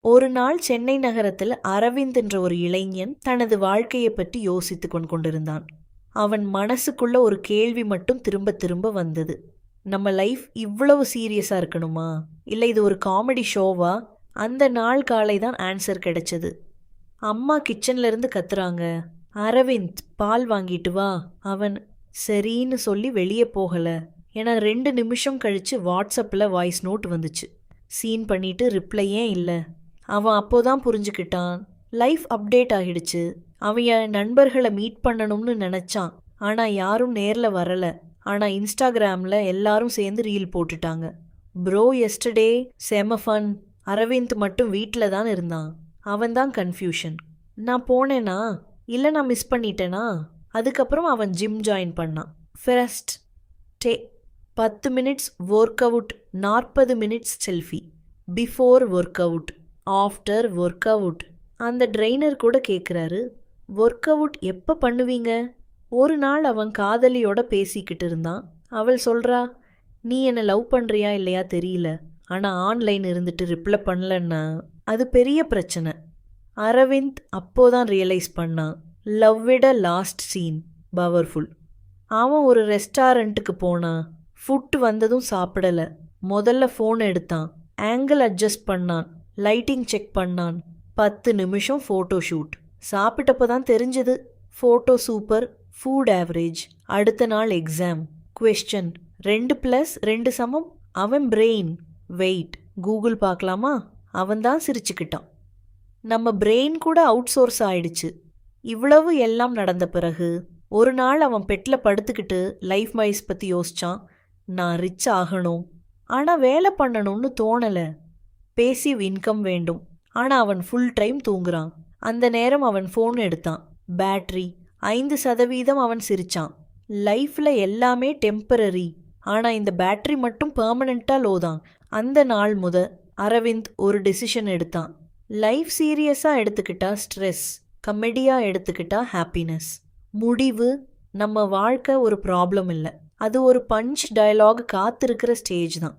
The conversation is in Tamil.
ஒரு நாள் சென்னை நகரத்தில் அரவிந்த் என்ற ஒரு இளைஞன் தனது வாழ்க்கையை பற்றி யோசித்துக் கொண்டிருந்தான். அவன் மனசுக்குள்ள ஒரு கேள்வி மட்டும் திரும்ப திரும்ப வந்தது. நம்ம லைஃப் இவ்வளவு சீரியஸா இருக்கணுமா, இல்லை இது ஒரு காமெடி ஷோவா? அந்த நாள் காலை தான் ஆன்சர் கிடைச்சது. அம்மா கிச்சன்ல இருந்து கத்துறாங்க, அரவிந்த் பால் வாங்கிட்டு வா. அவன் சரின்னு சொல்லி வெளியே போகல. ஏன்னா 2 நிமிஷம் கழிச்சு வாட்ஸ்அப்பில் வாய்ஸ் நோட் வந்துச்சு. சீன் பண்ணிட்டு ரிப்ளையே இல்லை. அவன் அப்போதான் புரிஞ்சுக்கிட்டான், லைஃப் அப்டேட் ஆகிடுச்சு. அவன் என் நண்பர்களை மீட் பண்ணணும்னு நினச்சான், ஆனால் யாரும் நேரில் வரல. ஆனால் இன்ஸ்டாகிராமில் எல்லாரும் சேர்ந்து ரீல் போட்டுட்டாங்க. ப்ரோ எஸ்டர்டே செம ஃபன், அரவிந்த் மட்டும் வீட்டில் தான் இருந்தான். அவன் தான் கன்ஃபியூஷன். நான் போனேனா இல்லை நான் மிஸ் பண்ணிட்டேனா? அதுக்கப்புறம் அவன் ஜிம் ஜாயின் பண்ணான். First day 10 minutes work out, 40 minutes selfie. Before work out, after work out. அந்த ட்ரெய்னர் கூட கேட்குறாரு, ஒர்க் அவுட் எப்போ பண்ணுவீங்க? ஒரு நாள் அவன் காதலியோட பேசிக்கிட்டு இருந்தான். அவள் சொல்கிறா, நீ என்னை லவ் பண்ணுறியா இல்லையா தெரியல, ஆனால் ஆன்லைன் இருந்துட்டு ரிப்ளை பண்ணலன்னா அது பெரிய பிரச்சனை. அரவிந்த் அப்போதான் ரியலைஸ் பண்ணான், லவ் விட லாஸ்ட் சீன் பவர்ஃபுல். அவன் ஒரு ரெஸ்டாரண்ட்டுக்கு போனான். ஃபுட் வந்ததும் சாப்பிடலை. முதல்ல ஃபோன் எடுத்தான், ஆங்கிள் அட்ஜஸ்ட் பண்ணான், லைட்டிங் செக் பண்ணான். 10 நிமிஷம் ஃபோட்டோ ஷூட். சாப்பிட்டப்போ தான் தெரிஞ்சது, ஃபோட்டோ சூப்பர், ஃபுட் ஆவரேஜ். அடுத்த நாள் எக்ஸாம். குவெஸ்சன் 2+2 சமம். அவன் பிரெயின் வெயிட் கூகுள் பார்க்கலாமா? அவன் தான் சிரிச்சுக்கிட்டான். நம்ம பிரெயின் கூட அவுட் சோர்ஸ் ஆயிடுச்சு. இவ்வளவு எல்லாம் நடந்த பிறகு ஒரு நாள் அவன் பெட்டில் படுத்துக்கிட்டு லைஃப் வைஸ் பற்றி யோசிச்சான். நான் ரிச் ஆகணும், ஆனால் வேலை பண்ணணும்னு தோணலை. பேசிவ் இன்கம் வேண்டும், ஆனால் அவன் ஃபுல் டைம் தூங்குறான். அந்த நேரம் அவன் ஃபோன் எடுத்தான். பேட்ரி 5%. அவன் சிரிச்சான். லைஃப்பில் எல்லாமே டெம்பரரி, ஆனால் இந்த பேட்ரி மட்டும் பெர்மனண்ட்டாக லோ தான். அந்த நாள் அரவிந்த் ஒரு டிசிஷன் எடுத்தான். லைஃப் சீரியஸாக எடுத்துக்கிட்டா ஸ்ட்ரெஸ், கமெடியாக எடுத்துக்கிட்டா ஹாப்பினஸ். முடிவு, நம்ம வாழ்க்கை ஒரு ப்ராப்ளம் இல்லை, அது ஒரு பஞ்ச் டயலாக் காத்திருக்கிற ஸ்டேஜ் தான்.